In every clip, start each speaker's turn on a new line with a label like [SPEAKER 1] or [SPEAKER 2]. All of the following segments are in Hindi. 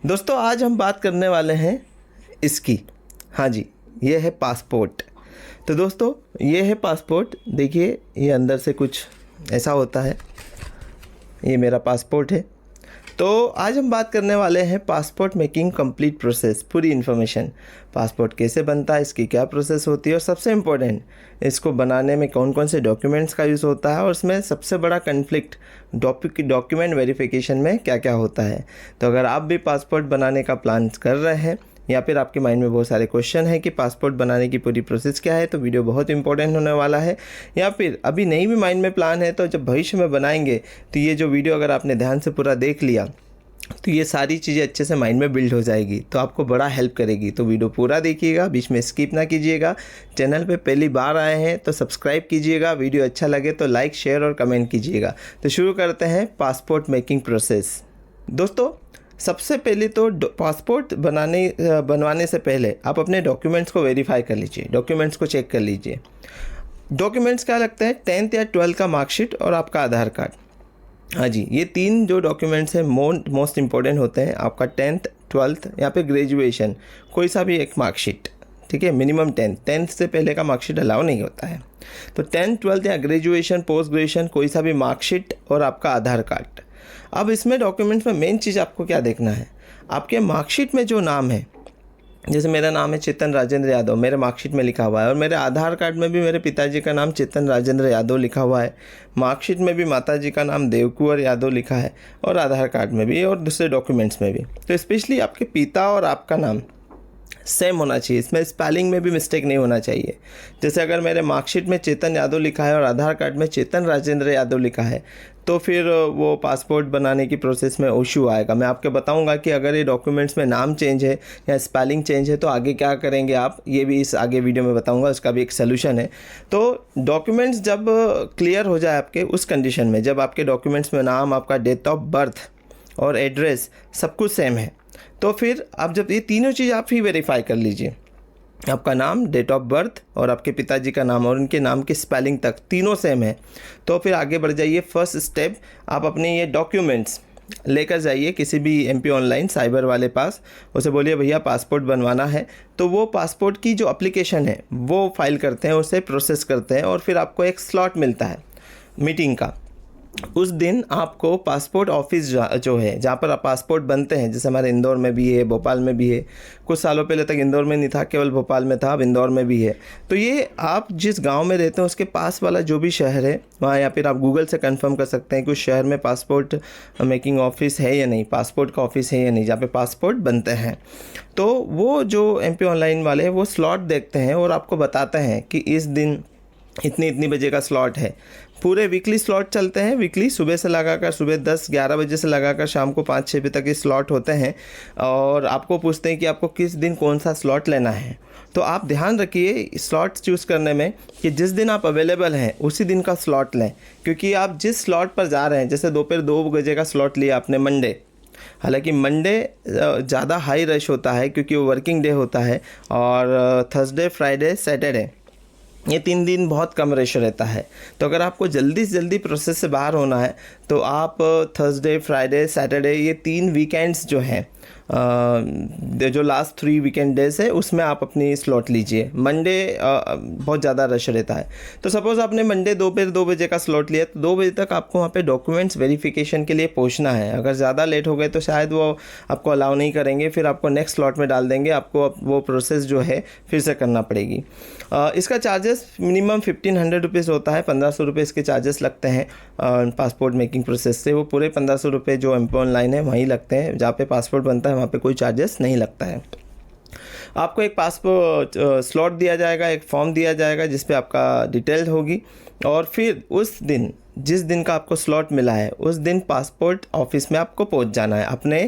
[SPEAKER 1] दोस्तों आज हम बात करने वाले हैं इसकी। हाँ जी, ये है पासपोर्ट। तो दोस्तों ये है पासपोर्ट। देखिए ये अंदर से कुछ ऐसा होता है। ये मेरा पासपोर्ट है। तो आज हम बात करने वाले हैं पासपोर्ट मेकिंग कंप्लीट प्रोसेस, पूरी इन्फॉर्मेशन। पासपोर्ट कैसे बनता है, इसकी क्या प्रोसेस होती है और सबसे इम्पोर्टेंट इसको बनाने में कौन कौन से डॉक्यूमेंट्स का यूज़ होता है और उसमें सबसे बड़ा कन्फ्लिक्ट डॉक्यूमेंट वेरिफिकेशन में क्या क्या होता है। तो अगर आप भी पासपोर्ट बनाने का प्लान कर रहे हैं या फिर आपके माइंड में बहुत सारे क्वेश्चन हैं कि पासपोर्ट बनाने की पूरी प्रोसेस क्या है, तो वीडियो बहुत इंपॉर्टेंट होने वाला है। या फिर अभी नहीं भी माइंड में प्लान है तो जब भविष्य में बनाएंगे तो ये जो वीडियो अगर आपने ध्यान से पूरा देख लिया तो ये सारी चीज़ें अच्छे से माइंड में बिल्ड हो जाएगी, तो आपको बड़ा हेल्प करेगी। तो वीडियो पूरा देखिएगा, बीच में स्किप ना कीजिएगा। चैनल पे पहली बार आए हैं तो सब्सक्राइब कीजिएगा, वीडियो अच्छा लगे तो लाइक शेयर और कमेंट कीजिएगा। तो शुरू करते हैं पासपोर्ट मेकिंग प्रोसेस। दोस्तों सबसे पहले तो पासपोर्ट बनवाने से पहले आप अपने डॉक्यूमेंट्स को वेरीफाई कर लीजिए, डॉक्यूमेंट्स को चेक कर लीजिए। डॉक्यूमेंट्स क्या लगता है, 10th या 12th का मार्कशीट और आपका आधार कार्ड। हाँ जी, ये तीन जो डॉक्यूमेंट्स हैं मोस्ट इम्पॉर्टेंट होते हैं। आपका 10th 12th या फिर ग्रेजुएशन कोई सा भी एक मार्कशीट, ठीक है। मिनिमम 10th से पहले का मार्कशीट अलाउ नहीं होता है। तो 10th 12th या ग्रेजुएशन पोस्ट ग्रेजुएशन कोई सा भी मार्कशीट और आपका आधार कार्ड। अब इसमें डॉक्यूमेंट्स में मेन चीज़ आपको क्या देखना है, आपके मार्कशीट में जो नाम है, जैसे मेरा नाम है चेतन राजेंद्र यादव, मेरे मार्कशीट में लिखा हुआ है, और मेरे आधार कार्ड में भी मेरे पिताजी का नाम चेतन राजेंद्र यादव लिखा हुआ है, मार्कशीट में भी माताजी का नाम देवकुंवर यादव लिखा है, और आधार कार्ड में भी और दूसरे डॉक्यूमेंट्स में भी। तो स्पेशली आपके पिता और आपका नाम सेम होना चाहिए, इसमें स्पेलिंग में भी मिस्टेक नहीं होना चाहिए। जैसे अगर मेरे मार्कशीट में चेतन यादव लिखा है और आधार कार्ड में चेतन राजेंद्र यादव लिखा है तो फिर वो पासपोर्ट बनाने की प्रोसेस में इशू आएगा। मैं आपको बताऊंगा कि अगर ये डॉक्यूमेंट्स में नाम चेंज है या स्पेलिंग चेंज है तो आगे क्या करेंगे आप, ये भी इस आगे वीडियो में बताऊंगा, उसका भी एक सलूशन है। तो डॉक्यूमेंट्स जब क्लियर हो जाए आपके, उस कंडीशन में जब आपके डॉक्यूमेंट्स में नाम, आपका डेट ऑफ बर्थ और एड्रेस सब कुछ सेम है, तो फिर आप जब ये तीनों चीज़ आप ही वेरीफाई कर लीजिए, आपका नाम, डेट ऑफ बर्थ और आपके पिताजी का नाम और उनके नाम की स्पेलिंग तक तीनों सेम है, तो फिर आगे बढ़ जाइए। फर्स्ट स्टेप, आप अपने ये डॉक्यूमेंट्स लेकर जाइए किसी भी MP ऑनलाइन साइबर वाले पास, उसे बोलिए भैया पासपोर्ट बनवाना है। तो वो पासपोर्ट की जो एप्लीकेशन है वो फाइल करते हैं, उसे प्रोसेस करते हैं और फिर आपको एक स्लॉट मिलता है मीटिंग का। उस दिन आपको पासपोर्ट ऑफिस जो है जहाँ पर पासपोर्ट बनते हैं, जैसे हमारे इंदौर में भी है, भोपाल में भी है, कुछ सालों पहले तक इंदौर में नहीं था, केवल भोपाल में था, अब इंदौर में भी है। तो ये आप जिस गांव में रहते हैं उसके पास वाला जो भी शहर है वहाँ, या फिर आप गूगल से कंफर्म कर सकते हैं कि उस शहर में पासपोर्ट मेकिंग ऑफिस है या नहीं, पासपोर्ट का ऑफिस है या नहीं जहाँ पे पासपोर्ट बनते हैं। तो वो जो MP ऑनलाइन वाले हैं वो स्लॉट देखते हैं और आपको बताते हैं कि इस दिन इतनी बजे का स्लॉट है। पूरे वीकली स्लॉट चलते हैं, वीकली सुबह से लगाकर सुबह 10-11 बजे से लगाकर शाम को 5-6 बजे तक ये स्लॉट होते हैं और आपको पूछते हैं कि आपको किस दिन कौन सा स्लॉट लेना है। तो आप ध्यान रखिए स्लॉट चूज़ करने में कि जिस दिन आप अवेलेबल हैं उसी दिन का स्लॉट लें, क्योंकि आप जिस स्लॉट पर जा रहे हैं, जैसे दोपहर 2 बजे का स्लॉट लिया आपने मंडे, हालांकि मंडे ज़्यादा हाई रश होता है क्योंकि वो वर्किंग डे होता है, और थर्सडे फ्राइडे सैटरडे ये 3 दिन बहुत कम रश रहता है। तो अगर आपको जल्दी से जल्दी प्रोसेस से बाहर होना है तो आप थर्सडे फ्राइडे सैटरडे ये 3 वीकेंड्स जो हैं, जो लास्ट 3 वीकेंड डेज है उसमें आप अपनी स्लॉट लीजिए। मंडे बहुत ज़्यादा रश रहता है। तो सपोज़ आपने मंडे दोपहर 2 बजे का स्लॉट लिया तो 2 बजे तक आपको वहाँ पे डॉक्यूमेंट्स वेरिफिकेशन के लिए पहुँचना है। अगर ज़्यादा लेट हो गए तो शायद वो आपको अलाउ नहीं करेंगे, फिर आपको नेक्स्ट स्लॉट में डाल देंगे, आपको वो प्रोसेस जो है फिर से करना पड़ेगी। इसका चार्जेस मिनिमम 1500 रुपीज़ होता है, 1500 रुपये इसके चार्जेस लगते हैं पासपोर्ट मेकिंग प्रोसेस से। वो पूरे 1500 रुपये जो MP ऑनलाइन है वहीं लगते हैं, जहाँ पे पासपोर्ट बनता है वहाँ पे कोई चार्जेस नहीं लगता है। आपको एक पासपोर्ट स्लॉट दिया जाएगा, एक फॉर्म दिया जाएगा जिस पे आपका डिटेल होगी, और फिर उस दिन जिस दिन का आपको स्लॉट मिला है उस दिन पासपोर्ट ऑफिस में आपको पहुंच जाना है अपने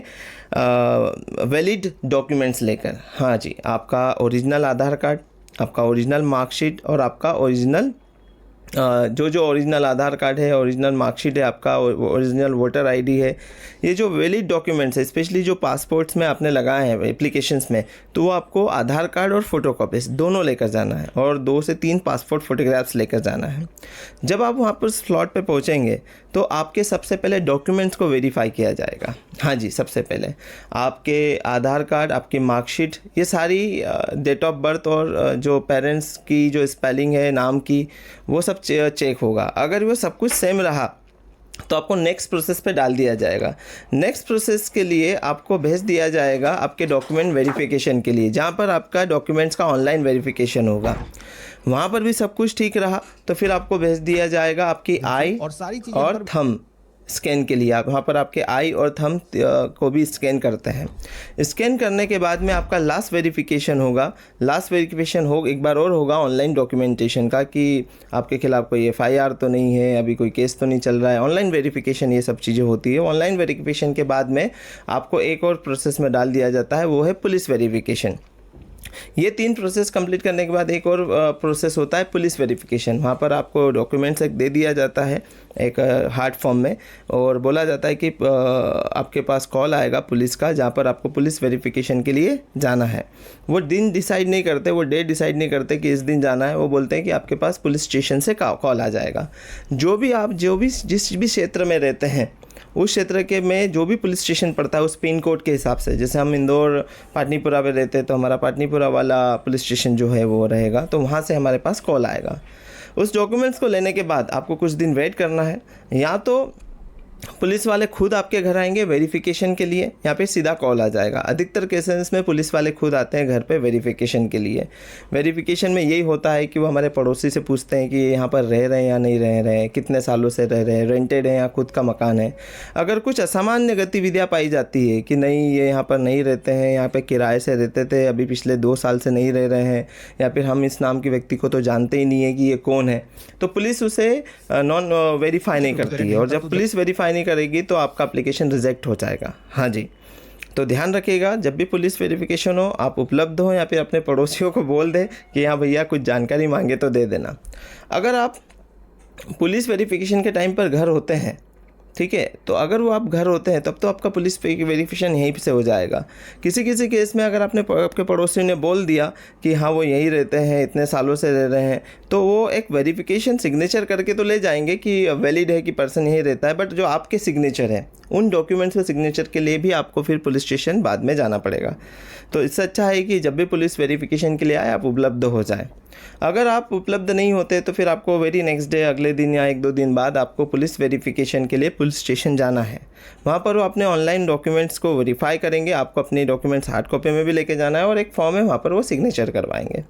[SPEAKER 1] वैलिड डॉक्यूमेंट्स लेकर। हाँ जी, आपका ओरिजिनल आधार कार्ड, आपका ओरिजिनल मार्कशीट और आपका ओरिजिनल जो जो ओरिजिनल आधार कार्ड है, ओरिजिनल मार्कशीट है आपका, ओरिजिनल वोटर आईडी है, ये जो वैलिड डॉक्यूमेंट्स है, स्पेशली जो पासपोर्ट्स में आपने लगाए हैं एप्लीकेशंस में, तो वो आपको आधार कार्ड और फोटोकॉपीज दोनों लेकर जाना है और 2 से 3 पासपोर्ट फोटोग्राफ्स लेकर जाना है। जब आप वहाँ पर स्लॉट पे पहुँचेंगे तो आपके सबसे पहले डॉक्यूमेंट्स को वेरीफाई किया जाएगा। हाँ जी, सबसे पहले आपके आधार कार्ड, आपकी मार्कशीट, ये सारी डेट ऑफ बर्थ और जो पेरेंट्स की जो स्पेलिंग है नाम की, वो सब चेक होगा। अगर वो सब कुछ सेम रहा तो आपको नेक्स्ट प्रोसेस पे डाल दिया जाएगा। नेक्स्ट प्रोसेस के लिए आपको भेज दिया जाएगा आपके डॉक्यूमेंट वेरिफिकेशन के लिए, जहाँ पर आपका डॉक्यूमेंट्स का ऑनलाइन वेरिफिकेशन होगा। वहाँ पर भी सब कुछ ठीक रहा तो फिर आपको भेज दिया जाएगा आपकी आई और थंब स्कैन के लिए। आप वहाँ पर आपके आई और थंब को भी स्कैन करते हैं। स्कैन करने के बाद में आपका लास्ट वेरिफिकेशन होगा। लास्ट वेरिफिकेशन एक बार और होगा ऑनलाइन डॉक्यूमेंटेशन का, कि आपके खिलाफ़ कोई FIR तो नहीं है, अभी कोई केस तो नहीं चल रहा है। ऑनलाइन वेरिफिकेशन ये सब चीज़ें होती है। ऑनलाइन वेरिफिकेशन के बाद में आपको एक और प्रोसेस में डाल दिया जाता है, वो है पुलिस वेरिफिकेशन। ये 3 प्रोसेस कंप्लीट करने के बाद एक और प्रोसेस होता है पुलिस वेरिफिकेशन। वहाँ पर आपको डॉक्यूमेंट्स एक दे दिया जाता है एक हार्ड फॉर्म में, और बोला जाता है कि आपके पास कॉल आएगा पुलिस का, जहाँ पर आपको पुलिस वेरिफिकेशन के लिए जाना है। वो दिन डिसाइड नहीं करते, वो डेट डिसाइड नहीं करते कि इस दिन जाना है। वो बोलते हैं कि आपके पास पुलिस स्टेशन से कॉल आ जाएगा। जो भी जिस भी क्षेत्र में रहते हैं, उस क्षेत्र के में जो भी पुलिस स्टेशन पड़ता है उस पिन कोड के हिसाब से, जैसे हम इंदौर पाटनीपुरा में रहते हैं तो हमारा पाटनीपुरा वाला पुलिस स्टेशन जो है वो रहेगा, तो वहाँ से हमारे पास कॉल आएगा। उस डॉक्यूमेंट्स को लेने के बाद आपको कुछ दिन वेट करना है। या तो पुलिस वाले खुद आपके घर आएंगे वेरिफिकेशन के लिए, या फिर सीधा कॉल आ जाएगा। अधिकतर केसेस में पुलिस वाले खुद आते हैं घर पे वेरिफिकेशन के लिए। वेरिफिकेशन में यही होता है कि वो हमारे पड़ोसी से पूछते हैं कि यहाँ पर रह रहे हैं या नहीं रह रहे हैं, कितने सालों से रह रहे हैं, रेंटेड है या खुद का मकान है। अगर कुछ असामान्य गतिविधियाँ पाई जाती है कि नहीं ये यहाँ पर नहीं रहते हैं, यहाँ पर किराए से रहते थे, अभी पिछले 2 साल से नहीं रह रहे हैं, या फिर हम इस नाम के व्यक्ति को तो जानते ही नहीं है कि ये कौन है, तो पुलिस उसे नॉन वेरीफाई नहीं करती है। और जब पुलिस वेरीफाई नहीं करेगी तो आपका एप्लीकेशन रिजेक्ट हो जाएगा। हाँ जी, तो ध्यान रखिएगा, जब भी पुलिस वेरिफिकेशन हो आप उपलब्ध हो, या फिर अपने पड़ोसियों को बोल दें कि हाँ भैया कुछ जानकारी मांगे तो दे देना। अगर आप पुलिस वेरिफिकेशन के टाइम पर घर होते हैं, ठीक है, तो अगर वो आप घर होते हैं तब तो आपका पुलिस वेरिफिकेशन यहीं से हो जाएगा। किसी किसी केस में अगर आपके पड़ोसी ने बोल दिया कि हाँ वो यहीं रहते हैं, इतने सालों से रह रहे हैं, तो वो एक वेरिफिकेशन सिग्नेचर करके तो ले जाएंगे कि वैलिड है कि पर्सन यहीं रहता है, बट जो आपके सिग्नेचर है उन डॉक्यूमेंट्स में सिग्नेचर के लिए भी आपको फिर पुलिस स्टेशन बाद में जाना पड़ेगा। तो इससे अच्छा है कि जब भी पुलिस वेरिफिकेशन के लिए आए आप उपलब्ध हो जाए। अगर आप उपलब्ध नहीं होते तो फिर आपको वेरी नेक्स्ट डे, अगले दिन या 1-2 दिन बाद आपको पुलिस वेरिफिकेशन के लिए पुलिस स्टेशन जाना है। वहाँ पर वो अपने ऑनलाइन डॉक्यूमेंट्स को वेरीफाई करेंगे। आपको अपने डॉक्यूमेंट्स हार्ड कॉपी में भी लेके जाना है और एक फॉर्म है वहाँ पर वो सिग्नेचर करवाएंगे,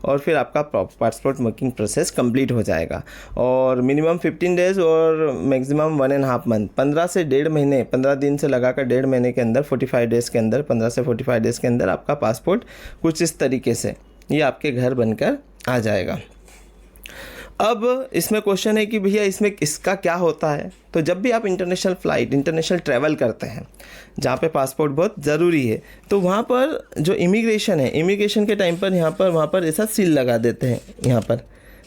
[SPEAKER 1] और फिर आपका पासपोर्ट मेकिंग प्रोसेस कंप्लीट हो जाएगा। और मिनिमम 15 डेज़ और मैक्सिमम 1.5 मंथ, 15 से 1.5 महीने, 15 दिन से लगाकर 1.5 महीने के अंदर, 45 डेज़ के अंदर, 15 से 45 डेज़ के अंदर आपका पासपोर्ट कुछ इस तरीके से ये आपके घर बनकर आ जाएगा। अब इसमें क्वेश्चन है कि भैया इसमें इसका क्या होता है। तो जब भी आप इंटरनेशनल ट्रैवल करते हैं जहाँ पे पासपोर्ट बहुत ज़रूरी है, तो वहाँ पर जो इमिग्रेशन है, इमिग्रेशन के टाइम पर वहाँ पर ऐसा सील लगा देते हैं यहाँ पर।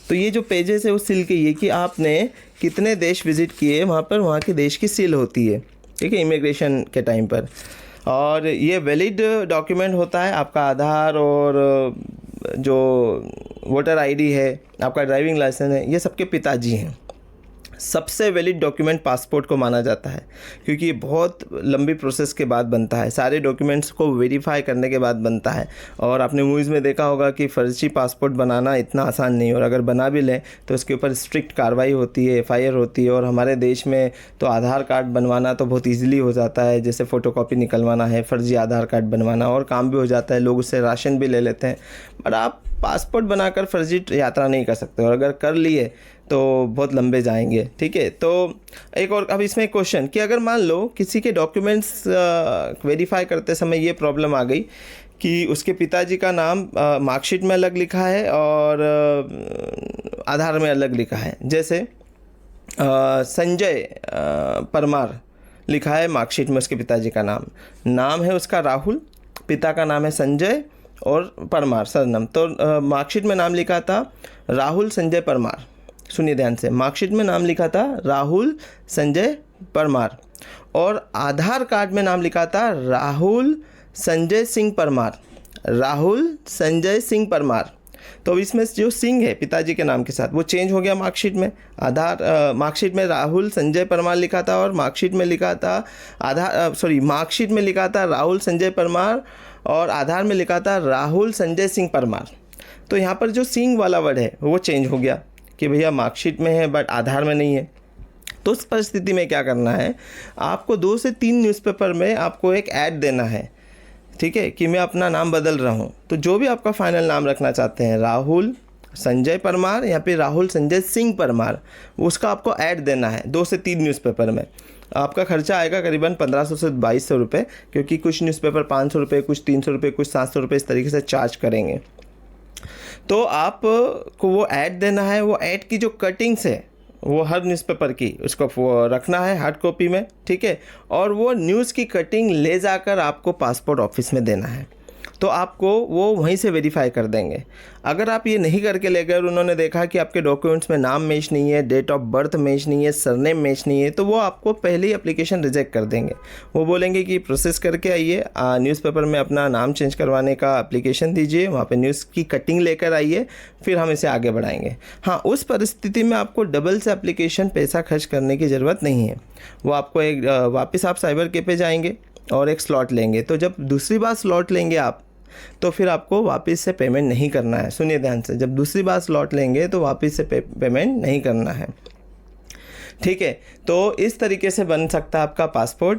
[SPEAKER 1] तो ये जो पेजेस है उस सील के ये कि आपने कितने देश विज़िट किए, वहाँ पर वहाँ के देश की सील होती है, ठीक है, इमिग्रेशन के टाइम पर। और ये वैलिड डॉक्यूमेंट होता है, आपका आधार और जो वोटर आईडी है, आपका ड्राइविंग लाइसेंस है, ये सबके पिताजी हैं। सबसे वैलिड डॉक्यूमेंट पासपोर्ट को माना जाता है, क्योंकि ये बहुत लंबी प्रोसेस के बाद बनता है, सारे डॉक्यूमेंट्स को वेरीफाई करने के बाद बनता है। और आपने मूवीज़ में देखा होगा कि फर्जी पासपोर्ट बनाना इतना आसान नहीं, और अगर बना भी लें तो उसके ऊपर स्ट्रिक्ट कार्रवाई होती है, FIR होती है। और हमारे देश में तो आधार कार्ड बनवाना तो बहुत ईजिली हो जाता है, जैसे फ़ोटोकॉपी निकलवाना है, फर्जी आधार कार्ड बनवाना, और काम भी हो जाता है, लोग उससे राशन भी ले लेते हैं। बट आप पासपोर्ट बनाकर फर्जी यात्रा नहीं कर सकते, और अगर कर लिए तो बहुत लंबे जाएंगे, ठीक है। तो एक और अब इसमें क्वेश्चन कि अगर मान लो किसी के डॉक्यूमेंट्स वेरीफाई करते समय ये प्रॉब्लम आ गई कि उसके पिताजी का नाम मार्कशीट में अलग लिखा है और आधार में अलग लिखा है। जैसे संजय परमार लिखा है मार्कशीट में उसके पिताजी का नाम है उसका राहुल, पिता का नाम है संजय और परमार सरनाम। तो मार्कशीट में नाम लिखा था राहुल संजय परमार, सुनिए ध्यान से, मार्कशीट में नाम लिखा था राहुल संजय परमार और आधार कार्ड में नाम लिखा था राहुल संजय सिंह परमार, राहुल संजय सिंह परमार। तो इसमें जो सिंह है पिताजी के नाम के साथ वो चेंज हो गया मार्कशीट में। मार्कशीट में राहुल संजय परमार लिखा था और मार्कशीट में लिखा था मार्कशीट में लिखा था राहुल संजय परमार और आधार में लिखा था राहुल संजय सिंह परमार। तो यहाँ पर जो सिंह वाला वर्ड है वो चेंज हो गया कि भैया मार्कशीट में है बट आधार में नहीं है। तो उस परिस्थिति में क्या करना है, आपको 2 से 3 न्यूज़पेपर में आपको एक ऐड देना है, ठीक है, कि मैं अपना नाम बदल रहा हूँ। तो जो भी आपका फाइनल नाम रखना चाहते हैं, राहुल संजय परमार या फिर राहुल संजय सिंह परमार, उसका आपको ऐड देना है 2 से 3 न्यूज़पेपर में। आपका खर्चा आएगा करीबन 1500 से 2200 रुपये, क्योंकि कुछ न्यूज़पेपर 500 रुपये, कुछ 300 रुपये, कुछ 700 रुपये, इस तरीके से चार्ज करेंगे। तो आपको वो ऐड देना है। वो ऐड की जो कटिंग्स है वो हर न्यूज़पेपर की उसको रखना है हार्ड कॉपी में, ठीक है, और वो न्यूज़ की कटिंग ले जाकर आपको पासपोर्ट ऑफिस में देना है। तो आपको वो वहीं से वेरीफाई कर देंगे। अगर आप ये नहीं करके ले गए और उन्होंने देखा कि आपके डॉक्यूमेंट्स में नाम मैच नहीं है, डेट ऑफ बर्थ मैच नहीं है, सरनेम मैच नहीं है, तो वो आपको पहले ही एप्लीकेशन रिजेक्ट कर देंगे। वो बोलेंगे कि प्रोसेस करके आइए, न्यूज़पेपर में अपना नाम चेंज करवाने का एप्लीकेशन दीजिए, वहाँ पे न्यूज़ की कटिंग लेकर आइए, फिर हम इसे आगे बढ़ाएंगे। हाँ, उस परिस्थिति में आपको डबल से एप्लीकेशन पैसा खर्च करने की ज़रूरत नहीं है। वो आपको एक वापस आप साइबर कैफे पे जाएंगे और एक स्लॉट लेंगे। तो जब दूसरी बार स्लॉट लेंगे आप, तो फिर आपको वापस से पेमेंट नहीं करना है। सुनिए ध्यान से, जब दूसरी बार स्लॉट लेंगे तो वापस से पेमेंट नहीं करना है, ठीक है। तो इस तरीके से बन सकता है आपका पासपोर्ट।